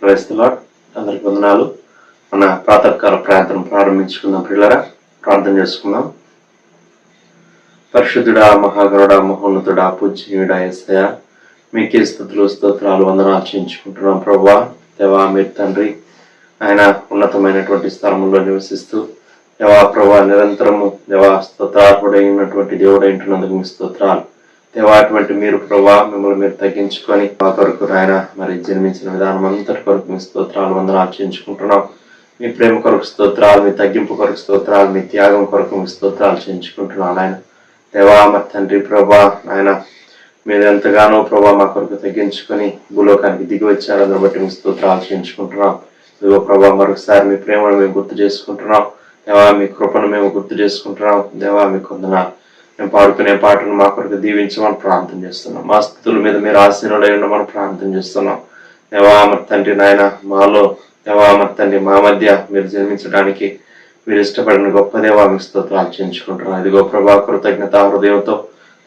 Praise the lord. అందరికి వందనాలు. మన ప్రాతకాల ప్రార్థన ప్రారంభించుకుందాం. పిల్లరా, ప్రార్థన చేసుకుందాం. పరిశుద్ధుడా, మహాగరుడా, మహోన్నతుడా, పూజ్యుడా యేసయ్య, మీకే స్తుతులు స్తోత్రాలు వందనాలు చేయించుకుంటున్నాం. ప్రభువా, దేవా, మీరు తండ్రి ఆయన ఉన్నతమైనటువంటి స్థలంలో నివసిస్తూ దేవా ప్రభువా నిరంతరము దేవా స్తోత్రార్హుడైనటువంటి దేవుడు ఇంటున్నందుకు మీ స్తోత్రాలు. దేవా, అటువంటి మీరు ప్రభా మిమ్మల్ని మీరు తగ్గించుకొని మా కొరకు ఆయన మరి జన్మించిన విధానం అంతటి కొరకు మీ స్తోత్రాలు వందనాలు చేయించుకుంటున్నాం. మీ ప్రేమ కొరకు స్తోత్రాలు, మీ తగ్గింపు కొరకు స్తోత్రాలు, మీ త్యాగం కొరకు మీ స్తోత్రాలు చేయించుకుంటున్నాను. ఆయన దేవా మరి తండ్రి ప్రభా ఆయన మీరు ఎంతగానో ప్రభా మా కొరకు తగ్గించుకొని భూలోకానికి దిగి వచ్చారు. దాన్ని బట్టి మీ స్తోత్రాలు చేయించుకుంటున్నాం. ఇదిగో ప్రభా మరొకసారి మీ ప్రేమను మేము గుర్తు చేసుకుంటున్నాం. దేవా, మీ కృపను మేము గుర్తు చేసుకుంటున్నాం. దేవా, మీకు వందనాలు. మేము పాడుకునే పాటను మా కొరకు దీవించమని ప్రార్థన చేస్తున్నాం. మా స్థుతుల మీద మీరు ఆశీనుడై ఉండమని ప్రార్థన చేస్తున్నాం. దేవా మరి తండ్రి నాయన మాలో దేవా మరి తండ్రి మా మధ్య మీరు జన్మించడానికి మీరు ఇష్టపడిన గొప్ప దేవా మీ స్తోత్రాలు చేయించుకుంటున్నాం. ఇదిగో ప్రభా కృతజ్ఞత హృదయంతో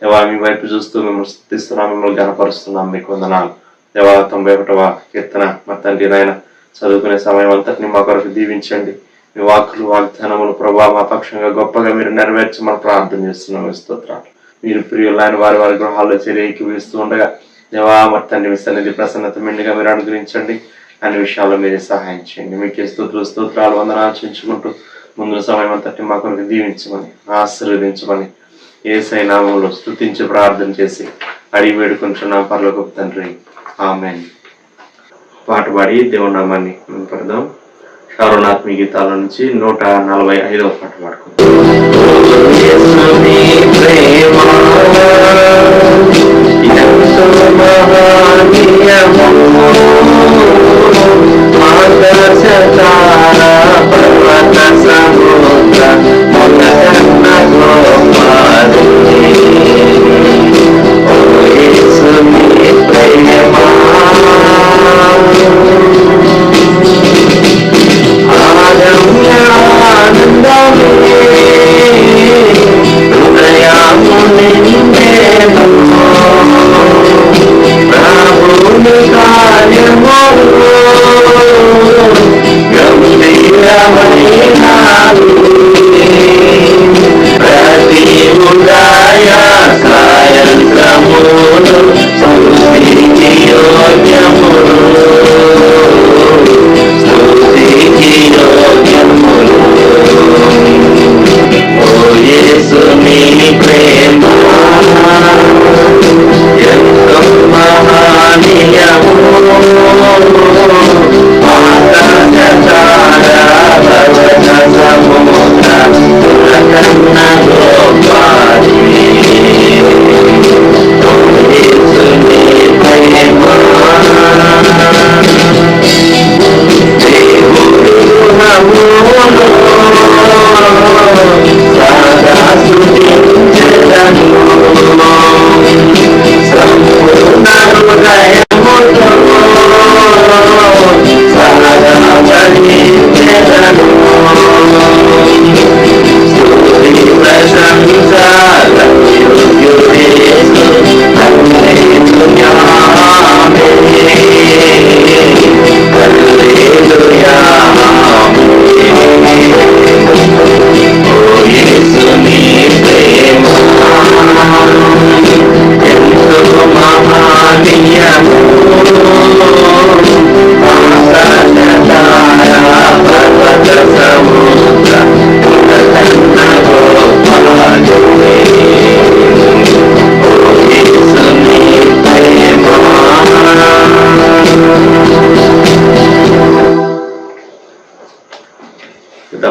దేవా మీ వైపు చూస్తూ మిమ్మల్ని స్తుతిస్తున్నాం, మిమ్మల్ని గణపరుస్తున్నాం. మీకు వందనాలు. దేవా 91వ కీర్తన మరి తండ్రి నాయన చదువుకునే సమయం అంతటిని మా కొరకు దీవించండి. మీ వాక్కులు వాగ్దానములు ప్రభా మా పక్షంగా గొప్పగా మీరు నెరవేర్చమని ప్రార్థన చేస్తున్నాం. స్తోత్రాలు. మీరు ప్రియులైన వారి గృహాల్లో చేరేకి వీస్తూ ఉండగా దేవా మరి తండ్రి మీ సన్నిధి ప్రసన్నత మెండుగా మీరు అనుగ్రహించండి. అన్ని విషయాల్లో మీరే సహాయం చేయండి. మీకే స్తోత్రాలు వందనాలు చేయించుకుంటూ ముందు సమయం అంతటి మా కొరకు దీవించమని ఆశీర్వదించమని యేసయ్య నామములో స్తుతించి ప్రార్థన చేసి అడిగి వేడుకుంటున్నాం పరలోకపు తండ్రి. ఆమేన్. పాట పాడి దేవుని నామాన్ని పడదాం. కరుణాత్మ గీతాల నుంచి 145వ పాట పాడుకుందాం.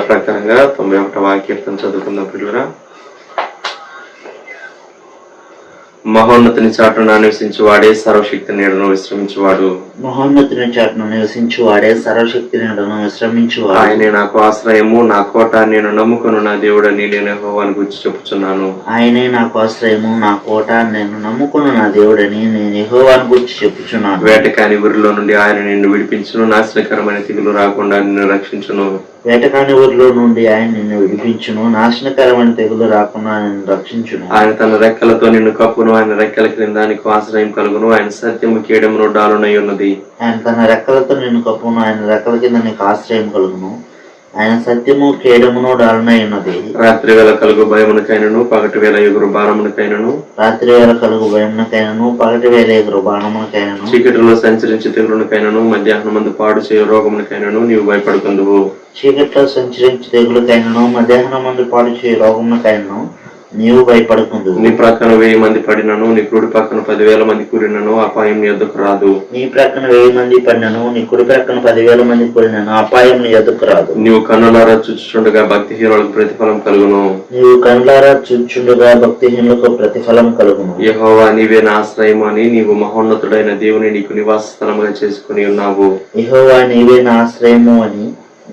ప్రకారంగా 91వ కీర్తన చదువుకుందాం. పిల్లరా, మహోన్నతుని చాటున నివసించువాడే సర్వశక్తి నీడను విశ్రమించువాడు. మహోన్నతుని చాటున నివసించువాడే సర్వశక్తి నీడను విశ్రమించువాడు. ఆయనే నాకు ఆశ్రయము, నా కోట, నేను నమ్ముకును నా దేవుడని నేను యెహోవాను గురించి చెప్పుచున్నాను. ఆయనే నాకు ఆశ్రయము, నా కోట, నేను నమ్ముకును నా దేవుడని నేను యెహోవాను గురించి చెప్పుచున్నాను. వేటకాని ఊరిలో నుండి ఆయన నిన్ను విడిపించును, నాశనకరమైన తెగులు రాకుండా నిన్ను రక్షించును. వేటకాని ఊరిలో నుండి ఆయన నిన్ను విడిపించును, నాశనకరమైన తెగులు రాకుండా ఆయన రక్షించును. ఆయన తన రెక్కలతో నిన్ను కప్పును, ఆయన రెక్కల క్రింద నీకు ఆశ్రయం కలుగును. ఆయన సత్యము కేడమును డాలునై ఉన్నది. ఆయన తన రెక్కలతో నిన్ను కప్పును, ఆయన రెక్కల కింద నీకు ఆశ్రయం కలుగును. ఆయన సత్యము కేడమును డాలునై ఉన్నది. రాత్రి వేళ కలుగు భయమునకైనను, పగటి వేళ ఎగురు బాణమునకైనను, రాత్రి వేళ కలుగు భయమునకైనను, పగటి వేళ ఎగురు బాణమునకైనను, చీకటిలో సంచరించి తెగులునకైనను, మధ్యాహ్నం మందు పాడు చేయు రోగమునకైనను నీవు భయపడుకుందువు. చీకట్లో సంచరించి తెగులకైనను, మధ్యాహ్నం మంది పాడు చేయు రోగమునకైనను నీవు భయపడుకుందు. నీ ప్రక్కన 1000 మంది పడినను, నీ కుడి పక్కన 10,000 మంది కూడినను అపాయం నీ ఎద్దుకు రాదు. నీ ప్రక్కన 1000 మంది పడినను, నీ కుడి ప్రక్కన 10,000 మంది కూడినను అపాయం నీ ఎద్దుకు రాదు. నీవు కన్నులారా చూచుచుండగా భక్తిహీనులకు ప్రతిఫలం కలుగును. నీవు కన్నులారా చూచుచుండగా భక్తిహీనులకు ప్రతిఫలం కలుగును. యెహోవా నీవే నా ఆశ్రయము అని నీవు మహోన్నతుడైన దేవుని నీకు నివాస స్థలముగా చేసుకుని ఉన్నావు. యెహోవా నీవే నా ఆశ్రయము అని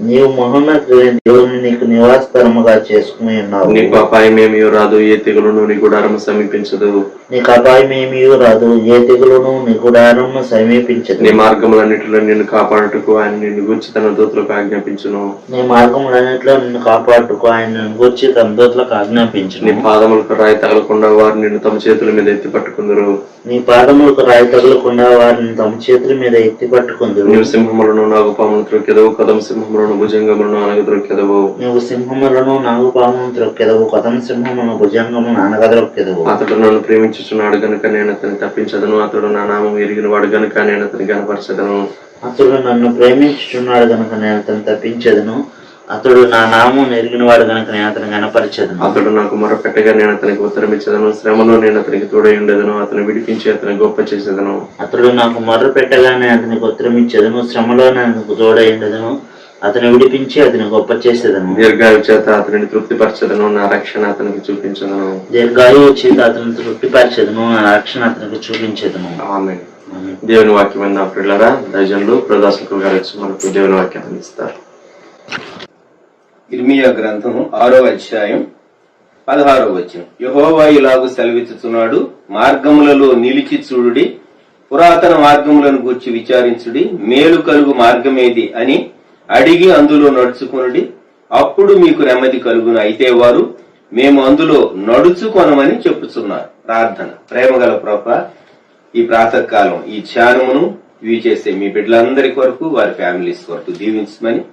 నీవు మహోన్నతుడైన దేవుని నీకు నివాస స్థలముగా చేసుకుని ఉన్నావు. నీకు అపాయం ఏమీ రాదు, ఏ తెగులును నీ గుడారము సమీపించదు. నీకు అపాయం ఏమీ రాదు, ఏ తెగులును నీ గుడారము సమీపించదు. నీ మార్గములన్నిటిలో నిన్ను కాపాడుటకు ఆయన నిన్ను గూర్చి తన దూతలకు ఆజ్ఞాపించును. నీ మార్గములన్నిటిలో నిన్ను కాపాడుటకు ఆయన నిన్ను గూర్చి తన దూతలకు ఆజ్ఞాపించును. నీ పాదములకు రాయి తగలకుండా వారు నిన్ను తమ చేతుల మీద ఎత్తి పట్టుకుందరు. నీ పాదములకు రాయి తగలకుండా వారిని తమ చేతుల మీద ఎత్తి పట్టుకుందరు. నీవు సింహములను నాగుపాములను త్రొక్కెదవు, కదం సింహములను భుజంగములను అనగ త్రొక్కెదవు. నీవు సింహములను నాగుపాములను త్రొక్కెదవు, కదం సింహములను భుజంగములను అనగద్రొక్కెదవు. అతడు నన్ను ప్రేమించుచున్నాడు గనుక నేను అతన్ని తప్పించదను, అతడు నా నామం ఎరిగిన వాడు గనుక నేను అతని కనపరచదను. అతడు నన్ను ప్రేమించుచున్నాడు గనుక నేను అతను తప్పించదను, అతడు నా నామం ఎరిగిన వాడు గనుక నేను అతను కనపరచదను. అతడు నాకు మొరపెట్టగా నేను అతనికి ఉత్తరమిచ్చదను, శ్రమలో నేను అతనికి తోడై ఉండేదను, అతను విడిపించి అతని గొప్ప చేసేదను. అతడు నాకు మొర్ర పెట్టగా నేను అతనికి ఉత్తరమిచ్చేదను, శ్రమలో నేను తోడై ఉండేదను, అతను విడిపించి అతని గొప్ప చేసేదను. దీర్ఘాయు చేత అతనిని తృప్తిపరచదను, నా రక్షణ అతనికి చూపించదను. దీర్ఘాయువు చేత అతను తృప్తిపరచదను, నా రక్షణ అతనికి చూపించదను. ఆమేన్. దేవుని వాక్యం నా ప్రియులారా, దైవజనులు ప్రదాసకులు గారు వచ్చి మనకు దేవుని వాక్యం అందిస్తారు. ఇర్మియా గ్రంథం 6వ అధ్యాయం 16వ వచనం. యెహోవా ఇలాగు సెలవిచ్చుచున్నాడు, మార్గములలో నిలిచి చూడుడి, పురాతన మార్గములను గూర్చి విచారించుడి, మేలు కలుగు మార్గమేది అని అడిగి అందులో నడుచుకొనుడి, అప్పుడు మీకు నెమ్మది కలుగును. అయితే వారు మేము అందులో నడుచుకొనమని చెప్పుచున్నారు. ప్రార్థన. ప్రేమగల ప్రభువా, ఈ ప్రాతకాలం ఈ ధ్యానమును ఇవి చేసే మీ బిడ్డలందరి కొరకు, వారి ఫ్యామిలీస్ కొరకు దీవించమని,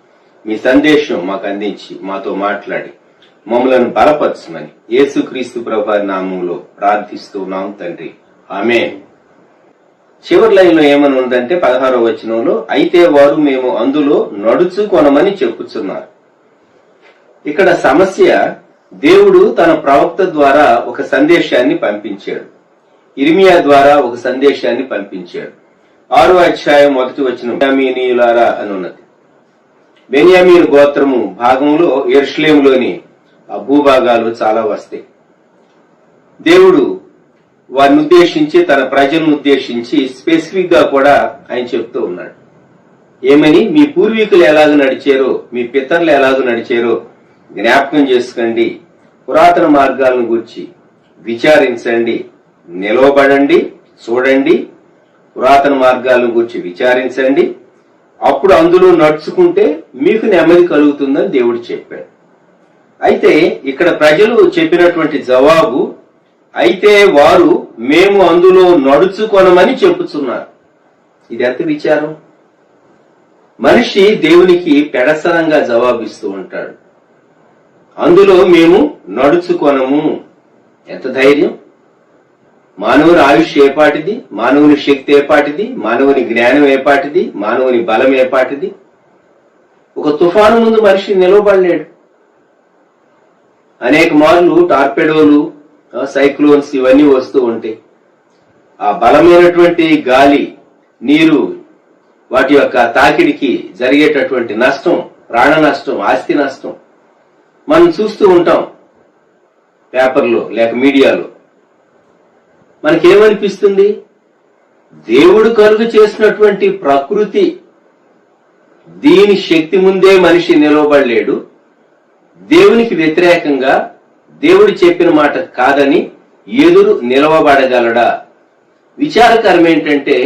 మీ సందేశం మాకు అందించి మాతో మాట్లాడి మమ్మలను బలపరచమని యేసుక్రీస్తు ప్రభువారి నామములో ప్రార్థిస్తున్నాం తండ్రి. ఆమేన్. చివరి లైన్లో ఏమని ఉందంటే 16వ వచనంలో, అయితే వారు మేము అందులో నడుచుకొనమని చెప్పుచున్నారు. ఇక్కడ సమస్య, దేవుడు తన ప్రవక్త ద్వారా ఒక సందేశాన్ని పంపించాడు, ఇర్మియా ద్వారా ఒక సందేశాన్ని పంపించాడు. 6వ అధ్యాయం 1వ వచనం, బెన్యామీనీయులారా అని ఉన్నది. బెన్యామీను గోత్రము భాగంలో యెరూషలేములోని ఆ భూభాగాలు చాలా వస్తాయి. దేవుడు వారిని ఉద్దేశించి, తన ప్రజలను ఉద్దేశించి స్పెసిఫిక్ గా కూడా ఆయన చెప్తూ ఉన్నాడు. ఏమని? మీ పూర్వీకులు ఎలాగ నడిచారో, మీ పితరులు ఎలాగ నడిచారో జ్ఞాపకం చేసుకోండి, పురాతన మార్గాలను గూర్చి విచారించండి, నిలవబడండి, చూడండి, పురాతన మార్గాలను గూర్చి విచారించండి, అప్పుడు అందులో నడుచుకుంటే మీకు నెమ్మది కలుగుతుందని దేవుడు చెప్పాడు. అయితే ఇక్కడ ప్రజలు చెప్పినటువంటి జవాబు, అయితే వారు మేము అందులో నడుచుకొనమని చెప్పుచున్నారు. ఇది ఎంత విచారం! మనిషి దేవునికి పెడసరంగా జవాబిస్తూ ఉంటాడు, అందులో మేము నడుచుకొనము. ఎంత ధైర్యం! మానవుని ఆయుష్ ఏపాటిది, మానవుని శక్తి ఏపాటిది, మానవుని జ్ఞానం ఏపాటిది, మానవుని బలం ఏపాటిది. ఒక తుఫాను ముందు మనిషి నిలవబడలేడు. అనేక మార్లు టార్పెడోలు, సైక్లోన్స్ ఇవన్నీ వస్తూ ఉంటాయి. ఆ బలమైనటువంటి గాలి, నీరు, వాటి యొక్క తాకిడికి జరిగేటటువంటి నష్టం, ప్రాణ నష్టం, ఆస్తి నష్టం మనం చూస్తూ ఉంటాం పేపర్లో లేక మీడియాలో. మనకేమనిపిస్తుంది? దేవుడు కలుగు చేసినటువంటి ప్రకృతి, దీని శక్తి ముందే మనిషి నిలవబడలేడు, దేవునికి వ్యతిరేకంగా దేవుడు చెప్పిన మాట కాదని ఎదురు నిలవబడగలడా? విచారకరం ఏంటంటే,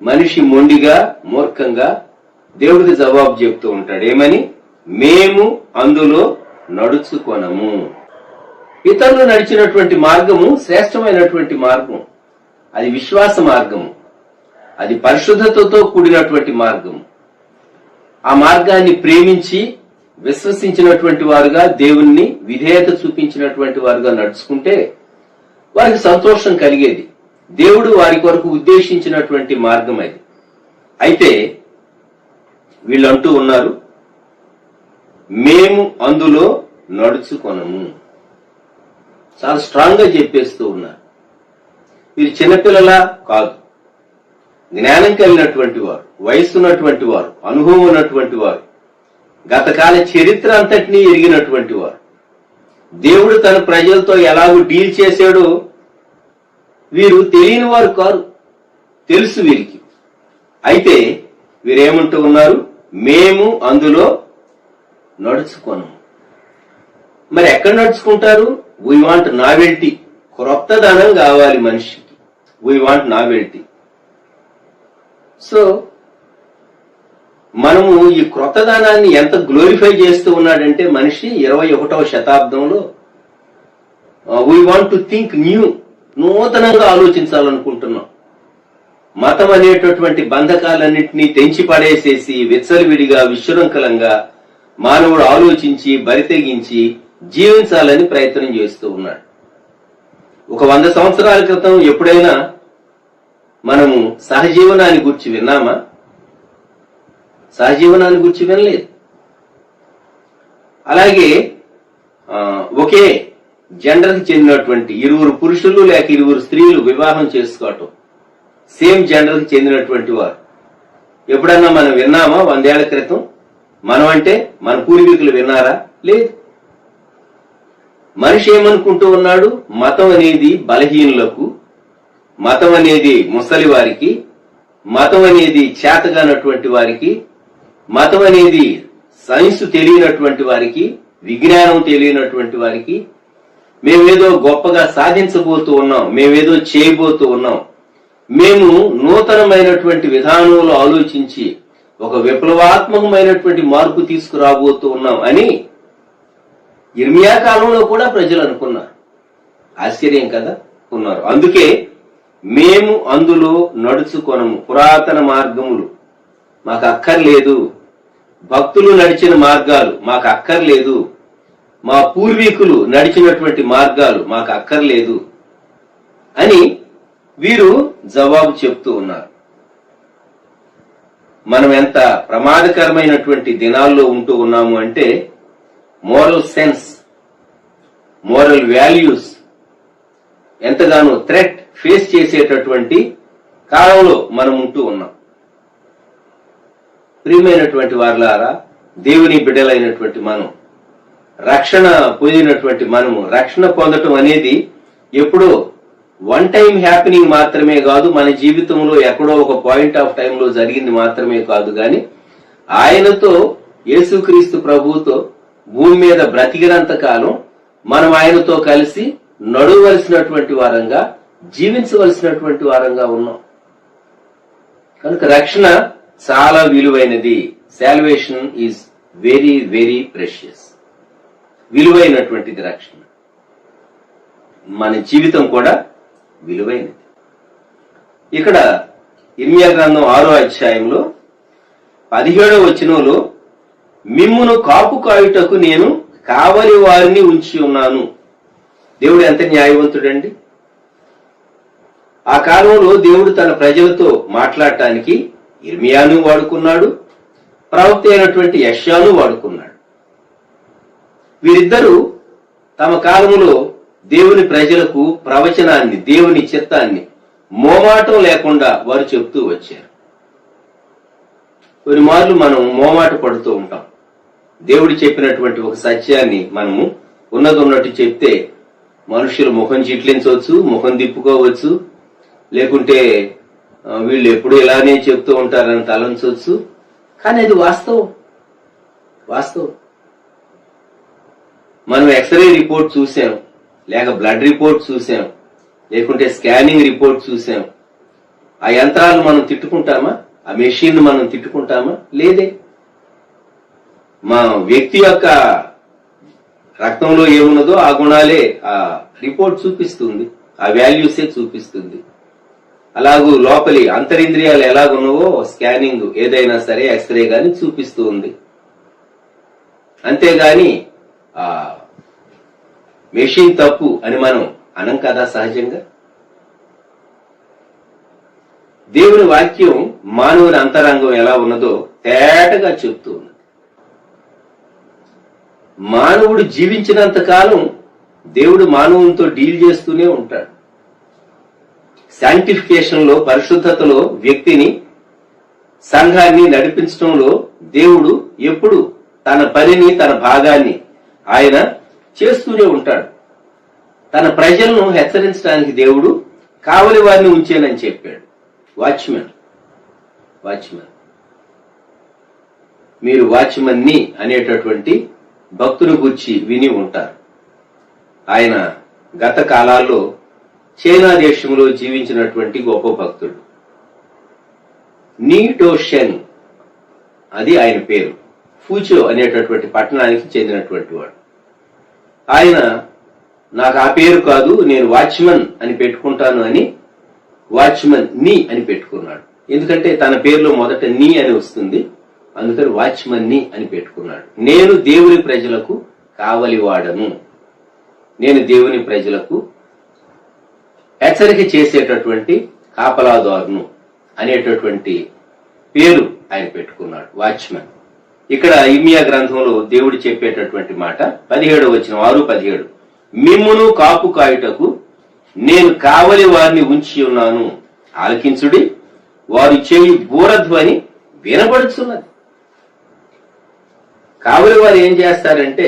మనిషి మొండిగా, మూర్ఖంగా దేవుడికి జవాబు చెప్తూ ఉంటాడు. ఏమని? మేము అందులో నడుచుకొనము. ఇతరులు నడిచినటువంటి మార్గము శ్రేష్టమైనటువంటి మార్గం. అది విశ్వాస మార్గము, అది పరిశుద్ధతతో కూడినటువంటి మార్గము. ఆ మార్గాన్ని ప్రేమించి విశ్వసించినటువంటి వారుగా, దేవుణ్ణి విధేయత చూపించినటువంటి వారుగా నడుచుకుంటే వారికి సంతోషం కలిగేది. దేవుడు వారి కొరకు ఉద్దేశించినటువంటి మార్గం అది. అయితే వీళ్ళంటూ ఉన్నారు, మేము అందులో నడుచుకొనము. చాలా స్ట్రాంగ్ గా చెప్పేస్తూ ఉన్నారు. వీరు చిన్నపిల్లలా కాదు, జ్ఞానం కలిగినటువంటి వారు, వయస్సు ఉన్నటువంటి వారు, అనుభవం ఉన్నటువంటి వారు, గతకాల చరిత్ర అంతటినీ ఎరిగినటువంటి వారు. దేవుడు తన ప్రజలతో ఎలాగూ డీల్ చేశాడో వీరు తెలియని వారు కారు, తెలుసు వీరికి. అయితే వీరేమంటూ ఉన్నారు, మేము అందులో నడుచుకోను. మరి ఎక్కడ నడుచుకుంటారు? వీ వాంట్ నావెల్టీ, క్రొత్తదనం కావాలి మనిషికి. We want novelty. సో మనము ఈ క్రొత్తదనాన్ని ఎంత గ్లోరిఫై చేస్తూ ఉన్నాడంటే మనిషి 21వ శతాబ్దంలో we want to think new, నూతనంగా ఆలోచించాలనుకుంటున్నాం. మతం అనేటటువంటి బంధకాలన్నింటినీ తెంచి పడేసేసి విచ్చలవిడిగా విశృంఖలంగా మానవుడు ఆలోచించి బరితెగించి జీవించాలని ప్రయత్నం చేస్తూ ఉన్నాడు. ఒక 100 సంవత్సరాల క్రితం ఎప్పుడైనా మనము సహజీవనాన్ని గురించి విన్నామా? సహజీవనాన్ని గురించి వినలేదు. అలాగే ఒకే జెండర్కి చెందినటువంటి 20 పురుషులు లేక 20 స్త్రీలు వివాహం చేసుకోవటం, సేమ్ జెండర్కి చెందినటువంటి వారు ఎప్పుడన్నా మనం విన్నామా? 100 ఏళ్ల క్రితం మనం అంటే మన పూర్వీకులు విన్నారా? లేదు. మనిషి ఏమనుకుంటూ ఉన్నాడు? మతం అనేది బలహీనులకు, మతం అనేది ముసలి వారికి, మతం అనేది చేతగానటువంటి వారికి, మతం అనేది సైన్స్ తెలియనటువంటి వారికి, విజ్ఞానం తెలియనటువంటి వారికి, మేమేదో గొప్పగా సాధించబోతూ ఉన్నాం, మేమేదో చేయబోతూ ఉన్నాం, మేము నూతనమైనటువంటి విధానంలో ఆలోచించి ఒక విప్లవాత్మకమైనటువంటి మార్పు తీసుకురాబోతూ ఉన్నాం అని ఇర్మియా కాలంలో కూడా ప్రజలు అనుకున్నారు. ఆశ్చర్యం కదా, ఉన్నారు. అందుకే మేము అందులో నడుచుకొనము. పురాతన మార్గములు మాకు అక్కర్లేదు, భక్తులు నడిచిన మార్గాలు మాకు అక్కర్లేదు, మా పూర్వీకులు నడిచినటువంటి మార్గాలు మాకు అక్కర్లేదు అని వీరు జవాబు చెప్తూ ఉన్నారు. మనం ఎంత ప్రమాదకరమైనటువంటి దినాల్లో ఉంటూ ఉన్నాము అంటే మోరల్ సెన్స్, మోరల్ వాల్యూస్ ఎంతగానో థ్రెట్ ఫేస్ చేసేటటువంటి కాలంలో మనం ఉంటూ ఉన్నాం. ప్రియమైనటువంటి వారులారా, దేవుని బిడ్డలైనటువంటి మనం, రక్షణ పొందినటువంటి మనము, రక్షణ పొందటం అనేది ఎప్పుడో వన్ టైం హ్యాపెనింగ్ మాత్రమే కాదు, మన జీవితంలో ఎక్కడో ఒక పాయింట్ ఆఫ్ టైంలో జరిగింది మాత్రమే కాదు, గాని ఆయనతో, యేసుక్రీస్తు ప్రభువుతో భూమి మీద బ్రతికినంత కాలం మనం ఆయనతో కలిసి నడవలసినటువంటి వారంగా, జీవించవలసినటువంటి వారంగా ఉన్నాం. కనుక రక్షణ చాలా విలువైనది. Salvation is very very precious. విలువైనటువంటిది రక్షణ. మన జీవితం కూడా విలువైనది. ఇక్కడ ఇర్మియా గ్రంథం 6వ అధ్యాయంలో 17వ వచనంలో మిమ్మును కాపు కాయుటకు నేను కావలి వారిని ఉంచి ఉన్నాను. దేవుడు ఎంత న్యాయవంతుడండి. ఆ కాలంలో దేవుడు తన ప్రజలతో మాట్లాడటానికి ఇర్మియాను వాడుకున్నాడు, ప్రవక్త అయినటువంటి యెషయాను వాడుకున్నాడు. వీరిద్దరూ తమ కాలంలో దేవుని ప్రజలకు ప్రవచనాన్ని, దేవుని చిత్తాన్ని మోమాటం లేకుండా వారు చెప్తూ వచ్చారు. కొన్ని మార్లు మనం మోమాట పడుతూ ఉంటాం. దేవుడు చెప్పినటువంటి ఒక సత్యాన్ని మనము ఉన్నట్టు చెప్తే మనుషులు ముఖం చిట్లించవచ్చు, ముఖం తిప్పుకోవచ్చు, లేకుంటే వీళ్ళు ఎప్పుడు ఇలానే చెప్తూ ఉంటారని తలంచవచ్చు. కానీ అది వాస్తవం. వాస్తవం. మనం ఎక్స్రే రిపోర్ట్ చూసాం, లేక బ్లడ్ రిపోర్ట్ చూసాం, లేకుంటే స్కానింగ్ రిపోర్ట్ చూసాం. ఆ యంత్రాలు మనం తిట్టుకుంటామా? ఆ మెషిన్ మనం తిట్టుకుంటామా? లేదే. మా వ్యక్తి యొక్క రక్తంలో ఏమున్నదో ఆ గుణాలే ఆ రిపోర్ట్ చూపిస్తుంది, ఆ వాల్యూసే చూపిస్తుంది. అలాగూ లోపలి అంతరింద్రియాలు ఎలాగున్నావో స్కానింగ్ ఏదైనా సరే ఎక్స్రే గాని చూపిస్తూ ఉంది. అంతేగాని ఆ మెషిన్ తప్పు అని మనం అనం కదా సహజంగా. దేవుని వాక్యం మానవుని అంతరంగం ఎలా ఉన్నదో తేటగా చెప్తూ ఉంది. మానవుడు జీవించినంత కాలం దేవుడు మానవునితో డీల్ చేస్తూనే ఉంటాడు. శాంటిఫికేషన్ లో, పరిశుద్ధతలో వ్యక్తిని, సంఘాన్ని నడిపించడంలో దేవుడు ఎప్పుడు తన పనిని, తన భాగాన్ని ఆయన చేస్తూనే ఉంటాడు. తన ప్రజలను హెచ్చరించడానికి దేవుడు కావలి వారిని ఉంచేనని చెప్పాడు. వాచ్మెన్ మీరు వాచ్మెన్ ని అనేటటువంటి భక్తుని గురించి విని ఉంటారు. ఆయన గత కాలాల్లో చైనా దేశంలో జీవించినటువంటి గొప్ప భక్తుడు. నీటో షెంగ్ అది ఆయన పేరు. ఫూచో అనేటటువంటి పట్టణానికి చెందినటువంటి వాడు. ఆయన నాకు ఆ పేరు కాదు, నేను వాచ్మన్ అని పెట్టుకుంటాను అని వాచ్మన్ ని అని పెట్టుకున్నాడు. ఎందుకంటే తన పేరులో మొదట నీ అని వస్తుంది, అందుకని వాచ్మన్ ని అని పెట్టుకున్నాడు. నేను దేవుని ప్రజలకు కావలివాడను, నేను దేవుని ప్రజలకు హెచ్చరిక చేసేటటువంటి కాపలాదారును అనేటటువంటి పేరు ఆయన పెట్టుకున్నాడు, వాచ్మన్. ఇక్కడ ఇర్మియా గ్రంథంలో దేవుడు చెప్పేటటువంటి మాట 17వ వచనం, 6:17, మిమ్మును కాపు కాయుటకు నేను కావలి వారిని ఉంచి ఉన్నాను, ఆలకించుడి, వారు చేయి బూరధ్వని వినబడుచున్నది. కావలి వారు ఏం చేస్తారంటే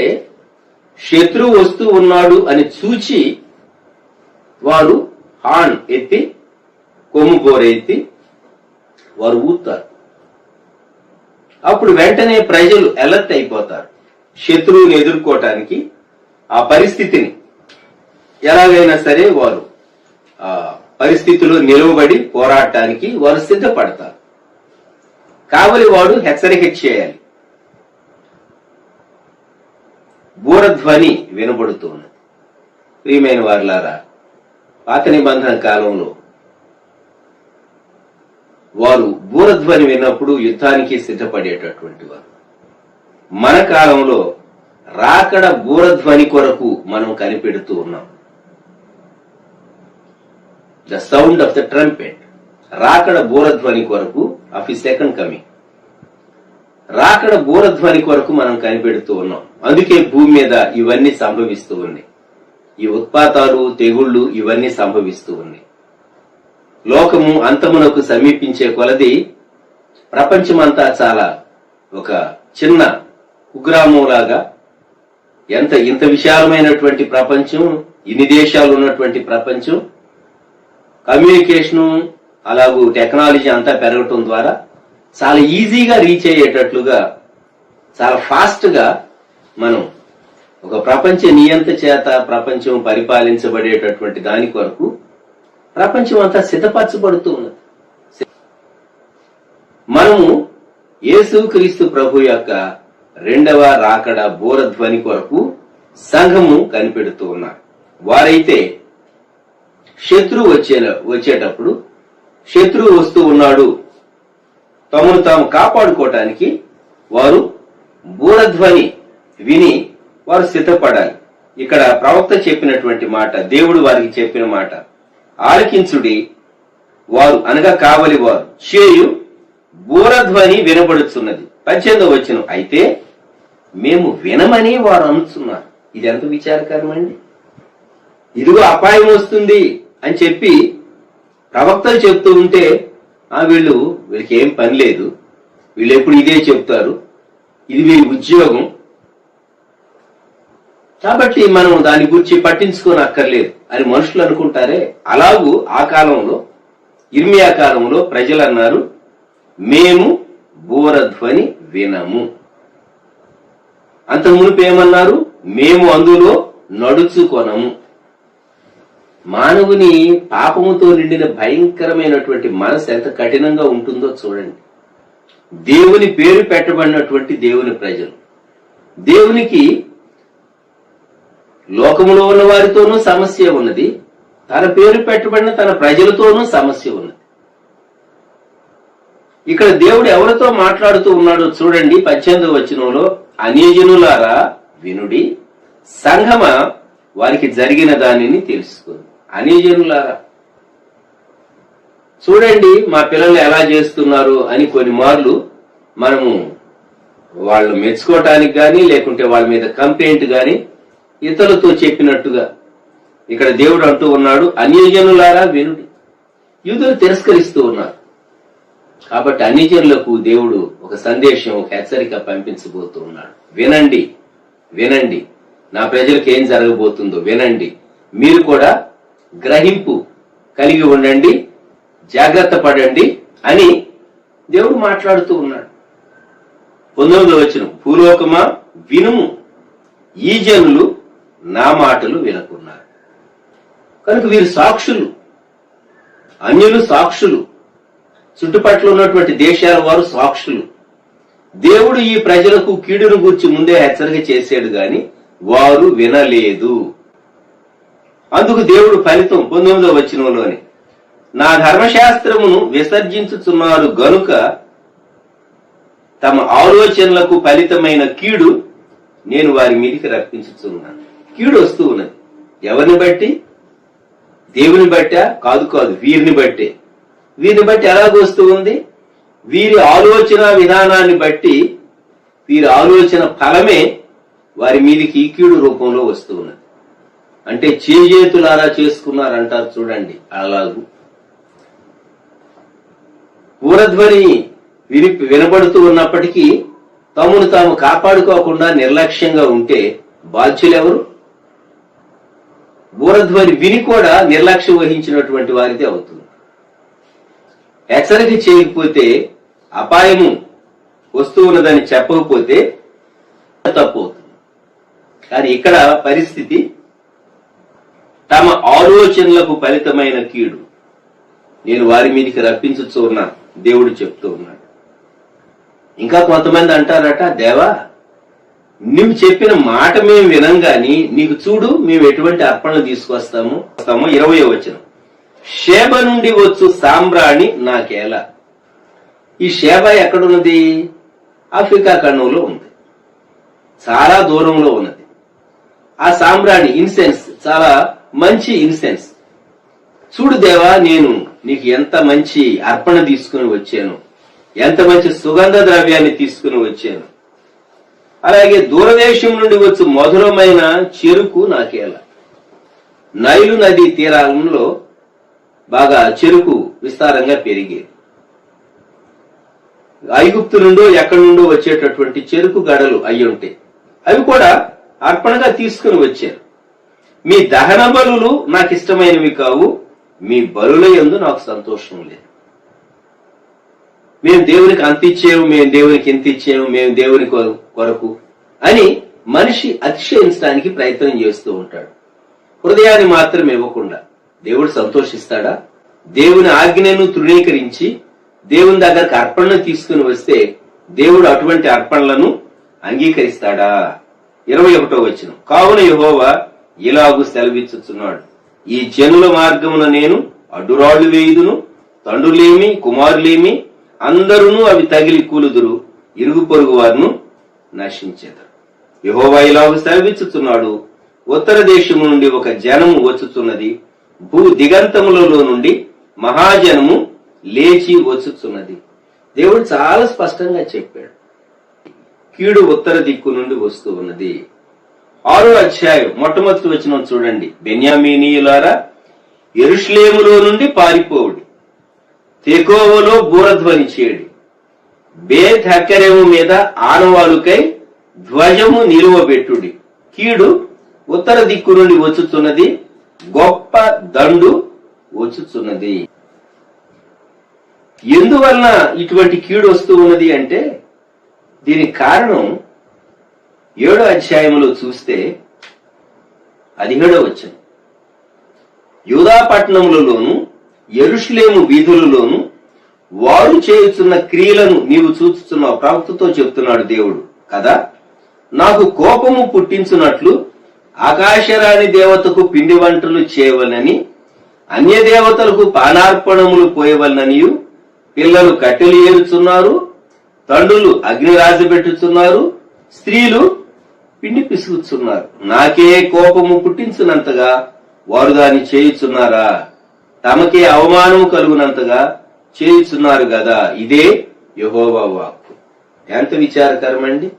శత్రువు వస్తూ ఉన్నాడు అని చూచి వారు హాన్ ఎత్తి, కొమ్ము బోర ఎత్తి వారు ఊతారు. అప్పుడు వెంటనే ప్రజలు అలర్ట్ అయిపోతారు. శత్రువుని ఎదుర్కోవటానికి, ఆ పరిస్థితిని ఎలాగైనా సరే వారు ఆ పరిస్థితిలో నిలువబడి పోరాటానికి వారు సిద్ధపడతారు. కావలి వాడు హెచ్చరిక చేయాలి. బూరధ్వని వినబడుతున్నది. ప్రియమైన వారులారా, పాత నిబంధన కాలంలో వారు బూరధ్వని విన్నప్పుడు యుద్ధానికి సిద్ధపడేటటువంటి వారు. మన కాలంలో రాకడ బూరధ్వని కొరకు మనం కనిపెడుతూ ఉన్నాం. The sound of the trumpet, రాకడ బూరధ్వని కొరకు, ఆఫ్ హిస్ సెకండ్ కమింగ్, రాకడ బూరధ్వని కొరకు మనం కనిపెడుతూ ఉన్నాం. అందుకే భూమి మీద ఇవన్నీ సంభవిస్తూ ఉన్నాయి. ఈ ఉత్పాతాలు, తెగుళ్లు ఇవన్నీ సంభవిస్తూ ఉన్నాయి. లోకము అంతమునకు సమీపించే కొలది ప్రపంచమంతా చాలా ఒక చిన్న కుగ్రామంలాగా, ఇంత విశాలమైనటువంటి ప్రపంచం, ఇన్ని దేశాలు ఉన్నటువంటి ప్రపంచం, కమ్యూనికేషను అలాగూ టెక్నాలజీ అంతా పెరగటం ద్వారా చాలా ఈజీగా రీచ్ అయ్యేటట్లుగా, చాలా ఫాస్ట్ గా మనం ఒక ప్రపంచ నియంత చేత ప్రపంచం పరిపాలించబడేటటువంటి దాని కొరకు ప్రపంచం అంతా సిద్ధపరచబడుతూ ఉన్నది. మనము యేసుక్రీస్తు ప్రభు యొక్క రెండవ రాకడ బూరధ్వని కొరకు సంఘము కనిపెడుతూ ఉన్నారు. వారైతే శత్రువు వచ్చేటప్పుడు, శత్రువు వస్తూ ఉన్నాడు, తమను తాము కాపాడుకోవటానికి వారు బూరధ్వని విని వారు సిద్ధపడాలి. ఇక్కడ ప్రవక్త చెప్పినటువంటి మాట, దేవుడు వారికి చెప్పిన మాట, ఆలకించుడి, వారు అనగా కావలి వారు చేయు బూరధ్వని వినబడుచున్నది. 18వ వచనం, అయితే మేము వినమని వారు అనుచున్నారు. ఇది ఎంత విచారకరమండి. ఇదిగో అపాయం వస్తుంది అని చెప్పి ప్రవక్తలు చెప్తూ ఉంటే వీళ్ళకి ఏం పని లేదు, వీళ్ళు ఎప్పుడు ఇదే చెప్తారు, ఇది వీరి ఉద్యోగం, కాబట్టి మనం దాని గురించి పట్టించుకొని అక్కర్లేదు అని మనుషులు అనుకుంటారే. అలాగూ ఆ కాలంలో, ఇర్మియా కాలంలో ప్రజలు అన్నారు, మేము బూరధ్వని వినము. అంత మునుపు ఏమన్నారు, మేము అందులో నడుచుకొనము. మానవుని పాపముతో నిండిన భయంకరమైనటువంటి మనసు ఎంత కఠినంగా ఉంటుందో చూడండి. దేవుని పేరు పెట్టబడినటువంటి దేవుని ప్రజలు దేవునికి లోకములో ఉన్న వారితోనూ సమస్య ఉన్నది, తన పేరు పెట్టబడిన తన ప్రజలతోనూ సమస్య ఉన్నది. ఇక్కడ దేవుడు ఎవరితో మాట్లాడుతూ ఉన్నాడో చూడండి. 18వ వచనంలో, అన్యజనులారా వినుడి, సంఘమ వారికి జరిగిన దానిని తెలుసుకోండి. అన్యజనులారా చూడండి, మా పిల్లలు ఎలా చేస్తున్నారు అని కొన్ని మార్లు మనము వాళ్ళు మెచ్చుకోవటానికి గాని లేకుంటే వాళ్ళ మీద కంప్లైంట్ గాని ఇతరులతో చెప్పినట్టుగా ఇక్కడ దేవుడు అంటూ ఉన్నాడు, అన్యజనులారా వినుడి. యూదులు తిరస్కరిస్తూ ఉన్నారు కాబట్టి అన్యజనులకు దేవుడు ఒక సందేశం, ఒక హెచ్చరిక పంపించబోతూ ఉన్నాడు. వినండి, వినండి, నా ప్రజలకు ఏం జరగబోతుందో వినండి, మీరు కూడా గ్రహింపు కలిగి ఉండండి, జాగ్రత్త పడండి అని దేవుడు మాట్లాడుతూ ఉన్నాడు. 19వ వచనం, భూలోకమా వినుము, ఈ జనులు నా మాటలు వినకున్నారు. కనుక వీరు సాక్షులు, అన్యులు సాక్షులు, చుట్టుపక్కల ఉన్నటువంటి దేశాల వారు సాక్షులు. దేవుడు ఈ ప్రజలకు కీడును గూర్చి ముందే హెచ్చరిక చేశాడు గాని వారు వినలేదు. అందుకు దేవుడు ఫలితం 19వ వచనంలోనే, నా ధర్మశాస్త్రమును విసర్జించుచున్నారు గనుక తమ ఆలోచనలకు ఫలితమైన కీడు నేను వారి మీదికి రప్పించుచున్నాను. కీడు వస్తూ ఉన్నది. ఎవరిని బట్టి? దేవుని బట్టా? కాదు కాదు, వీరిని బట్టే. వీరిని బట్టి ఎలాగొస్తూ ఉంది? వీరి ఆలోచన విధానాన్ని బట్టి, వీరి ఆలోచన ఫలమే వారి మీదికి కీడు రూపంలో వస్తూ ఉన్నది. అంటే చేజేతులారా చేసుకున్నారంటారు చూడండి, అలాగూ పూరధ్వని వినబడుతూ ఉన్నప్పటికీ తమను తాము కాపాడుకోకుండా నిర్లక్ష్యంగా ఉంటే బాధ్యులెవరు? బూరధ్వని విని కూడా నిర్లక్ష్యం వహించినటువంటి వారిదే అవుతుంది. హెచ్చరిక చేయకపోతే, అపాయము వస్తూ ఉన్నదని చెప్పకపోతే తప్పు అవుతుంది. కానీ ఇక్కడ పరిస్థితి, తమ ఆలోచనలకు ఫలితమైన కీడు నేను వారి మీదకి రప్పించుతూ ఉన్నాను దేవుడు చెప్తూ ఉన్నాడు. ఇంకా కొంతమంది అంటారట, దేవా నువ్వు చెప్పిన మాట మేము వినం గాని నీకు చూడు మేము ఎటువంటి అర్పణలు తీసుకొస్తాము. 20వ వచనం, షేబ నుండి వచ్చు సాంబ్రాణి నాకేలా. ఈ షేబ ఎక్కడున్నది? ఆఫ్రికా ఖండంలో ఉంది, చాలా దూరంలో ఉన్నది. ఆ సాంబ్రాణి ఇన్సెన్స్ చాలా మంచి ఇన్సెన్స్. చూడు దేవా, నేను నీకు ఎంత మంచి అర్పణ తీసుకుని వచ్చాను, ఎంత మంచి సుగంధ ద్రవ్యాన్ని తీసుకుని వచ్చాను. అలాగే దూరదేశం నుండి వచ్చి మధురమైన చెరుకు నాకేలా. నైలు నది తీరాలలో బాగా చెరుకు విస్తారంగా పెరిగేది. ఐగుప్తు నుండో ఎక్కడి నుండో వచ్చేటటువంటి చెరుకు గడలు అయి ఉంటాయి. అవి కూడా అర్పణగా తీసుకుని వచ్చారు. మీ దహన బలులు నాకు ఇష్టమైనవి కావు, మీ బలుల యందు నాకు సంతోషం లేదు. మేము దేవునికి అంత ఇచ్చాము, మేము దేవునికి ఎంత ఇచ్చాము, మేము దేవుని కొరకు అని మనిషి అతిశయించడానికి ప్రయత్నం చేస్తూ ఉంటాడు. హృదయాన్ని మాత్రం ఇవ్వకుండా దేవుడు సంతోషిస్తాడా? దేవుని ఆజ్ఞను తృణీకరించి దేవుని దగ్గరకు అర్పణను తీసుకుని వస్తే దేవుడు అటువంటి అర్పణలను అంగీకరిస్తాడా? 21వ వచనం, కావున యెహోవా ఇలాగు సెలవిచ్చుచున్నాడు, ఈ జనుల మార్గమున నేను అడ్డురాళ్లు వేయుదును, తండ్రులేమి కుమారులేమి అందరూ అవి తగిలి కూలుదురు, ఇరుగు పొరుగు వారిను నశించెదరు. యెహోవా ఇలాగు సెలవిచ్చుచున్నాడు, ఉత్తర దేశము నుండి ఒక జనము వచ్చుచున్నది, భూ దిగంతములలో నుండి మహాజనము లేచి వచ్చుచున్నది. దేవుడు చాలా స్పష్టంగా చెప్పాడు, కీడు ఉత్తర దిక్కు నుండి వస్తూ ఉన్నది. 6వ అధ్యాయం మొట్టమొదటి వచనం చూడండి, బెన్యామీనీయులారా యెరూషలేములో నుండి పారిపోవుడి, తెకోవలో బూరధ్వని చేయడి, బేత్ హక్కెరెము మీద ఆనవాలుకై ధ్వజము నిలువబెట్టుడి. కీడు ఉత్తర దిక్కు నుండి వచ్చుచున్నది, గొప్ప దండు వచ్చుచున్నది. ఎందువలన ఇటువంటి కీడు వస్తూ ఉన్నది అంటే దీనికి కారణం 7వ అధ్యాయంలో చూస్తే 17వ వచనం, యూదా పట్టణములలోను యెరూషలేము వీధులలోను వారు చేయుచున్న క్రియలను నీవు చూచుచున్నావు. ప్రవక్తతో చెప్తున్నాడు దేవుడు కదా. నాకు కోపము పుట్టించున్నట్లు ఆకాశరాణి దేవతకు పిండి వంటలు చేయవలనని, అన్య దేవతలకు పానార్పణములు పోయవలననియు పిల్లలు కట్టెలు ఏరుచున్నారు, తండ్రులు అగ్ని రాజబెట్టుచున్నారు, స్త్రీలు పిండి పిసుకుచున్నారు. నాకే కోపము పుట్టించినంతగా వారు దాన్ని చేయుచున్నారా? తమకే అవమానము కలుగునంతగా చేయుచున్నారు గదా. ఇదే యెహోవా వాక్కు. ఎంత విచారకరమండి.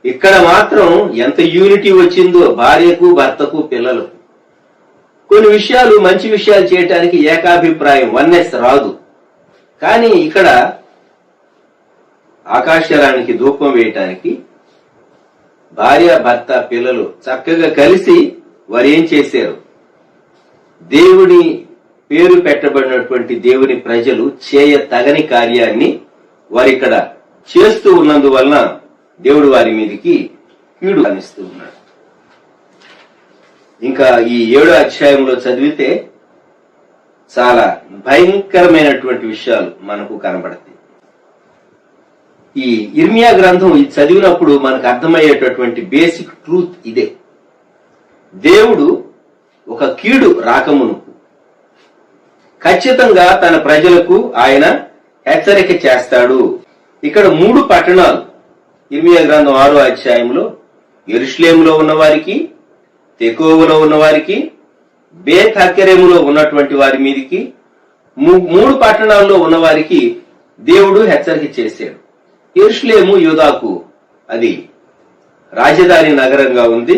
ఇక్కడ మాత్రం ఎంత యూనిటీ వచ్చిందో భార్యకు, భర్తకు, పిల్లలకు. కొన్ని విషయాలు, మంచి విషయాలు చేయటానికి ఏకాభిప్రాయం, వన్నెస్ రాదు. కానీ ఇక్కడ ఆకాశరానికి ధూపం వేయటానికి భార్య, భర్త, పిల్లలు చక్కగా కలిసి వారు ఏం చేశారు? దేవుని పేరు పెట్టబడినటువంటి దేవుని ప్రజలు చేయతగని కార్యాన్ని వారు ఇక్కడ చేస్తూ ఉన్నందువలన దేవుడు వారి మీదకి కీడు అనిస్తూ ఉన్నాడు. ఇంకా ఈ 7వ అధ్యాయంలో చదివితే చాలా భయంకరమైనటువంటి విషయాలు మనకు కనబడతాయి. ఈ ఇర్మియా గ్రంథం ఇది చదివినప్పుడు మనకు అర్థమయ్యేటటువంటి బేసిక్ ట్రూత్ ఇదే. దేవుడు ఒక కీడు రాకమునుపు ఖచ్చితంగా తన ప్రజలకు ఆయన హెచ్చరిక చేస్తాడు. ఇక్కడ 3 పట్టణాలు ఇర్మియా గ్రంథం 6వ అధ్యాయంలో, యెరూషలేములో ఉన్నవారికి, తెకోవలో ఉన్నవారికి, బేత్ హకెరెములో ఉన్నటువంటి వారి మీదికి, 3 పట్టణాల్లో ఉన్నవారికి దేవుడు హెచ్చరిక చేశాడు. యెరూషలేము యూదాకు అది రాజధాని నగరంగా ఉంది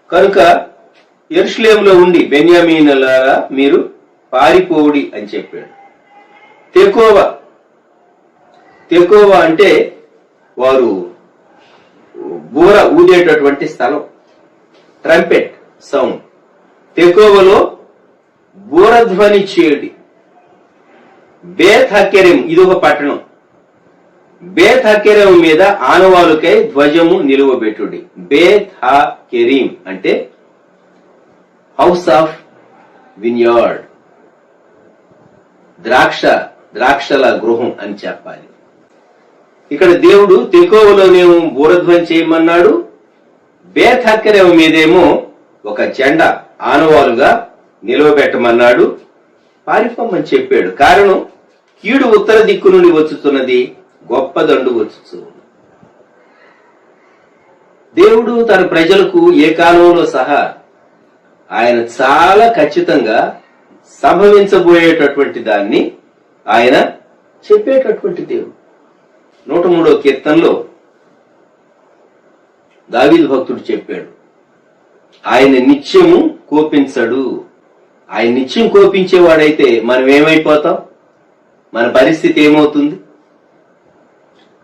కనుక యెరూషలేములో ఉండి బెన్యామీనులారా మీరు పారిపోవుడి అని చెప్పాడు. తెకోవ అంటే వారు బూర ఊదేటటువంటి స్థలం, ట్రంపెట్ సౌండ్. తెకోవలో బూరధ్వని చేయుడి. బేత్ హకెరెం ఇది ఒక పట్టణం. బేత్ హకెరెం మీద ఆనవాలుకై ధ్వజము నిలువబెట్టుడి. బేత్ హకెరీం అంటే హౌస్ ఆఫ్ విన్యార్డ్, ద్రాక్షల గృహం అని చెప్పాలి. ఇక్కడ దేవుడు తెకోవలోనేమో బూరధ్వని చేయమన్నాడు, బేత్ హకెరెం మీదేమో ఒక జెండా ఆనవాలుగా నిలవబెట్టమన్నాడు, పారిపోమని చెప్పాడు. కారణం, కీడు ఉత్తర దిక్కు నుండి వచ్చుతున్నది, గొప్ప దండు వచ్చుతూ. దేవుడు తన ప్రజలకు ఏ కాలంలో సహా ఆయన చాలా ఖచ్చితంగా సంభవించబోయేటటువంటి దాన్ని ఆయన చెప్పేటటువంటి దేవుడు. 103వ కీర్తనలో దావీదు భక్తుడు చెప్పాడు, ఆయన నిత్యము కోపించడు. ఆయన నిత్యం కోపించేవాడైతే మనం ఏమైపోతాం? మన పరిస్థితి ఏమవుతుంది?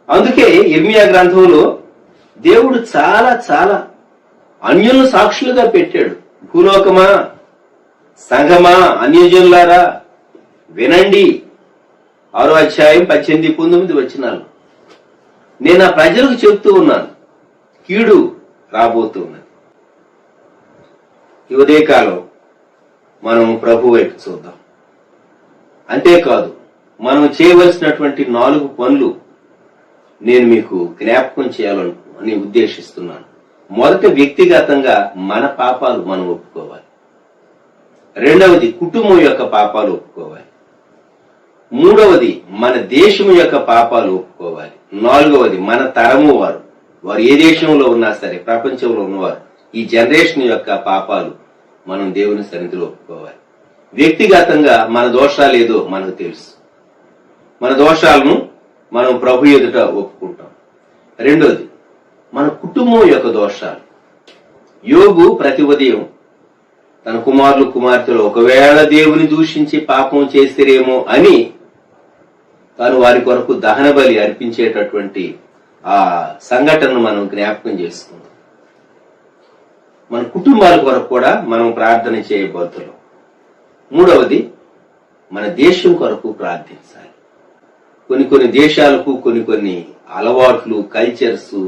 అందుకే ఇర్మియా గ్రంథంలో దేవుడు చాలా చాలా అన్యులను సాక్షులుగా పెట్టాడు. భూలోకమా, సంఘమా, అన్యజనులారా వినండి. 6వ అధ్యాయం 18, 19 వచనాలు. నేను ఆ ప్రజలకు చెప్తూ ఉన్నాను, కీడు రాబోతున్నది. ఈ ఉదయకాలం మనం ప్రభు వైపు చూద్దాం. అంతేకాదు, మనం చేయవలసినటువంటి 4 పనులు నేను మీకు జ్ఞాపకం చేయాలని ఉద్దేశిస్తున్నాను. మొదట, వ్యక్తిగతంగా మన పాపాలు మనం ఒప్పుకోవాలి. రెండవది, కుటుంబం యొక్క పాపాలు ఒప్పుకోవాలి. మూడవది, మన దేశం యొక్క పాపాలు ఒప్పుకోవాలి. నాలుగవది, మన తరము వారు ఏ దేశంలో ఉన్నా సరే, ప్రపంచంలో ఉన్నవారు, ఈ జనరేషన్ యొక్క పాపాలు మనం దేవుని సన్నిధిలో ఒప్పుకోవాలి. వ్యక్తిగతంగా మన దోషాలు ఏదో మనకు తెలుసు, మన దోషాలను మనం ప్రభు ఎదుట ఒప్పుకుంటాం. రెండోది, మన కుటుంబం యొక్క దోషాలు. యోబు ప్రతి ఉదయం తన కుమారులు కుమార్తెలు ఒకవేళ దేవుని దూషించి పాపం చేసిరేమో అని తాను వారి కొరకు దహన బలి అర్పించేటటువంటి ఆ సంఘటనను మనం జ్ఞాపకం చేసుకుందాం. మన కుటుంబాల కొరకు కూడా మనం ప్రార్థన చేయబోతున్నాం. మూడవది, మన దేశం కొరకు ప్రార్థించాలి. కొన్ని దేశాలకు కొన్ని అలవాట్లు, కల్చర్స్,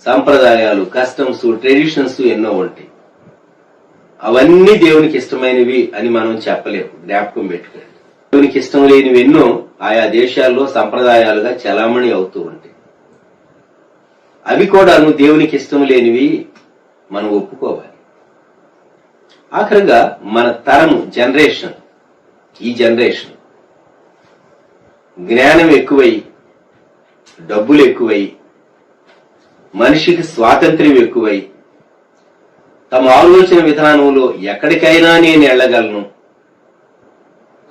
సంప్రదాయాలు, కస్టమ్స్, ట్రెడిషన్స్ ఎన్నో ఉంటాయి. అవన్నీ దేవునికి ఇష్టమైనవి అని మనం చెప్పలేము. జ్ఞాపకం పెట్టుకోండి, దేవునికి ఇష్టం లేనివి ఎన్నో ఆయా దేశాల్లో సంప్రదాయాలుగా చలామణి అవుతూ ఉంటాయి. అవి కూడాను దేవునికి ఇష్టం లేనివి మనం ఒప్పుకోవాలి. ఆఖరిగా మన తరము ఈ జనరేషన్ జ్ఞానం ఎక్కువై, డబ్బులు ఎక్కువై, మనిషికి స్వాతంత్ర్యం ఎక్కువై, తమ ఆలోచన విధానంలో ఎక్కడికైనా నేను వెళ్ళగలను,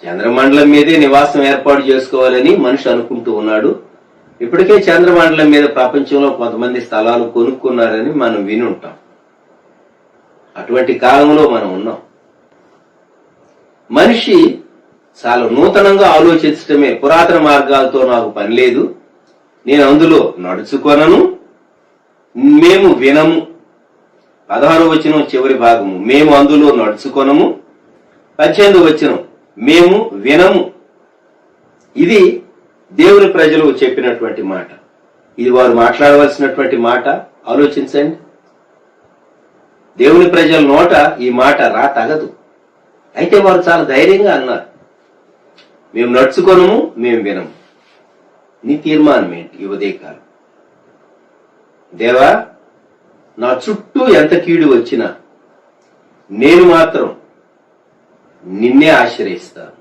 చంద్రమండలం మీదే నివాసం ఏర్పాటు చేసుకోవాలని మనిషి అనుకుంటూ ఉన్నాడు. ఇప్పటికే చంద్రమండలం మీద ప్రపంచంలో కొంతమంది స్థలాలు కొనుక్కున్నారని మనం విని ఉంటాం. అటువంటి కాలంలో మనం ఉన్నాం. మనిషి చాలా నూతనంగా ఆలోచించడమే, పురాతన మార్గాలతో నాకు పని లేదు, నేను అందులో నడుచుకొనను, మేము వినము. 16వ వచనం చివరి భాగము, మేము అందులో నడుచుకొనము. 18వ వచనం, మేము వినము. ఇది దేవుని ప్రజలు చెప్పినటువంటి మాట. ఇది వారు మాట్లాడవలసినటువంటి మాట. ఆలోచించండి. దేవుని ప్రజల నోట ఈ మాట తగదు. అయితే వారు చాలా ధైర్యంగా అన్నారు, మేము నడుచుకొనము, మేము వినము. నీ తీర్మానం ఏంటి ఈ ఉదయకాలం? దేవా, నా చుట్టూ ఎంత కీడు వచ్చినా నేను మాత్రం నిన్నే ఆశ్రయిస్తాను,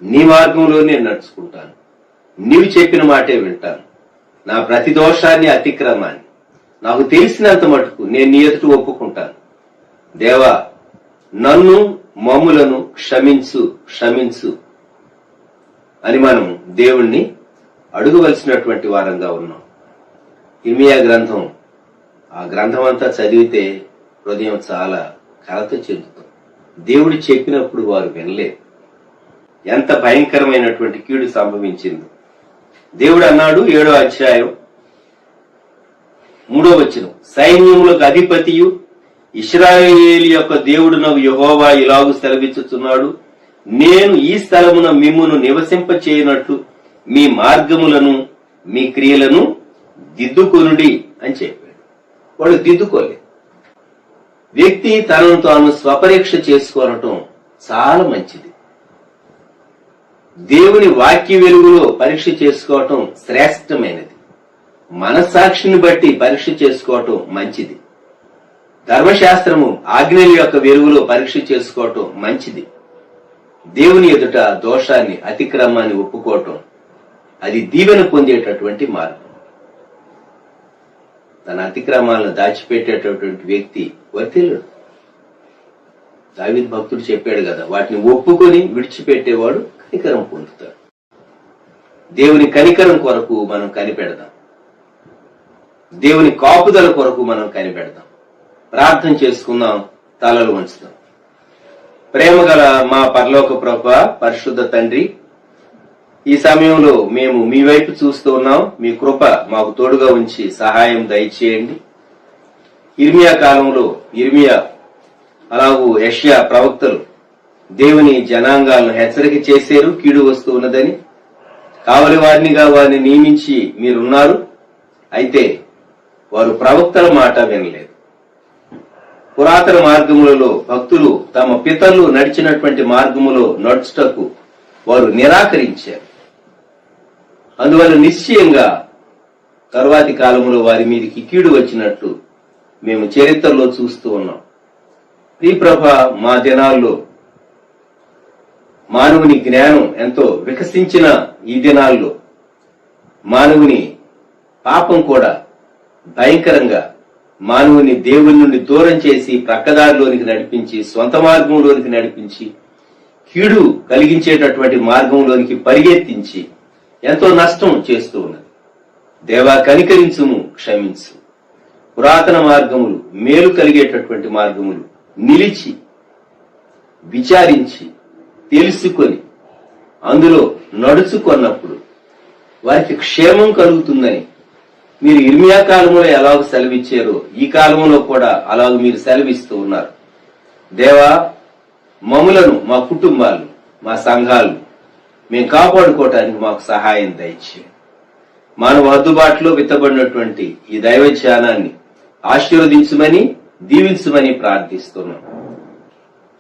నీ మార్గంలో నేను నడుచుకుంటాను, నీవు చెప్పిన మాటే వింటాను. నా ప్రతి దోషాన్ని, అతిక్రమాన్ని నాకు తెలిసినంత మటుకు నేను నీ ఎదుట ఒప్పుకుంటాను. దేవా, నన్ను మమ్ములను క్షమించు అని మనం దేవుణ్ణి అడుగవలసినటువంటి వారంగా ఉన్నాం. ఇర్మియా గ్రంథం, ఆ గ్రంథం అంతా చదివితే హృదయం చాలా కలత చెందుతాం. దేవుడు చెప్పినప్పుడు వారు వినలేదు. ఎంత భయంకరమైనటువంటి కీడు సంభవించింది. దేవుడు అన్నాడు 7వ అధ్యాయం 3వ వచనం, సైన్యములకు అధిపతియు ఇశ్రాయేలు యొక్క దేవుడునగు యెహోవా ఇలాగు సెలవిచ్చుచున్నాడు, నేను ఈ స్థలమున మిమ్మును నివసింపచేయనట్లు మీ మార్గములను, మీ క్రియలను దిద్దుకొనుడి అని చెప్పాడు. వాడు దిద్దుకోలేదు. వ్యక్తి తనను తాను స్వపరీక్ష చేసుకోవటం చాలా మంచిది. దేవుని వాక్య వెలుగులో పరీక్ష చేసుకోవటం శ్రేష్టమైనది. మనస్సాక్షిని బట్టి పరీక్ష చేసుకోవటం మంచిది. ధర్మశాస్త్రము ఆజ్ఞల యొక్క వెలుగులో పరీక్ష చేసుకోవటం మంచిది. దేవుని ఎదుట దోషాన్ని, అతిక్రమాన్ని ఒప్పుకోవటం అది దీవెన పొందేటటువంటి మార్గం. తన అతిక్రమాలను దాచిపెట్టేటటువంటి వ్యక్తి వర్తిల్లుడు. దావీదు భక్తుడు చెప్పాడు కదా, వాటిని ఒప్పుకొని విడిచిపెట్టేవాడు కనికరం పొందుతాడు. దేవుని కనికరం కొరకు మనం కనిపెడదాం. దేవుని కాపుదల కొరకు మనం కనిపెడదాం. ప్రార్థన చేసుకుందాం, తలలు వంచుదాం. ప్రేమగల మా పరలోక ప్రభువా, పరిశుద్ధ తండ్రి, ఈ సమయంలో మేము మీ వైపు చూస్తూ ఉన్నాం. మీ కృప మాకు తోడుగా ఉంచి సహాయం దయచేయండి. ఇర్మియా కాలంలో ఇర్మియా, అలాగూ యెషయా ప్రవక్తలు దేవుని జనాంగాలను హెచ్చరిక చేశారు, కీడు వస్తూ ఉన్నదని. కావలి వారినిగా వారిని నియమించి మీరున్నారు. అయితే వారు ప్రవక్తల మాట వినలేదు. పురాతన మార్గములలో భక్తులు తమ పితరులు నడిచినటువంటి మార్గములో నడుచుటకు వారు నిరాకరించారు. అందువల్ల నిశ్చయంగా తరువాతి కాలంలో వారి మీదకి కీడు వచ్చినట్లు మేము చరిత్రలో చూస్తూ ఉన్నాం. ఈ ప్రభ, మా దినాల్లో మానవుని జ్ఞానం ఎంతో వికసించిన ఈ దినాల్లో మానవుని పాపం కూడా భయంకరంగా మానవుని దేవుని నుండి దూరం చేసి ప్రక్కదారిలోనికి నడిపించి, సొంత మార్గంలోనికి నడిపించి, కీడు కలిగించేటటువంటి మార్గంలోనికి పరిగెత్తించి ఎంతో నష్టం చేస్తూ ఉన్నది. దేవా, కనికరించుము, క్షమించు. పురాతన మార్గములు, మేలు కలిగేటటువంటి మార్గములు నిలిచి విచారించి తెలుసుకొని అందులో నడుచుకున్నప్పుడు వారికి క్షేమం కలుగుతుందని మీరు ఇర్మియా కాలంలో ఎలాగ సెలవిచ్చారో ఈ కాలంలో కూడా అలాగ మీరు సెలవిస్తూ ఉన్నారు. దేవా, మమ్ములను, మా కుటుంబాలను, మా సంఘాలను మేము కాపాడుకోవటానికి మాకు సహాయం దయచేయండి. మానవ హద్దుబాటులో విత్తబడినటువంటి ఈ దైవ ధ్యానాన్ని ఆశీర్వదించమని, దీవించమని ప్రార్థిస్తున్నాం.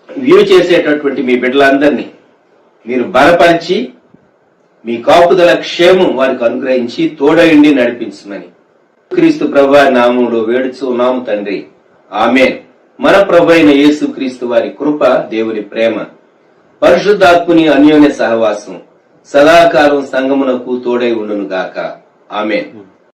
వ్యూ చేసేటటువంటి మీ బిడ్డలందరినీ మీరు బలపరిచి మీ కాపుదల క్షేమం వారికి అనుగ్రహించి తోడయుండి నడిపించమని క్రీస్తు ప్రభు నామంలో వేడుచున్నాము తండ్రి, ఆమేన్. మన ప్రభు అయిన యేసు క్రీస్తు వారి కృప, దేవుని ప్రేమ, పరిశుద్ధాత్ముని అన్యోన్య సహవాసం సదాకాలం సంగమునకు తోడై ఉండును గాక. ఆమేన్.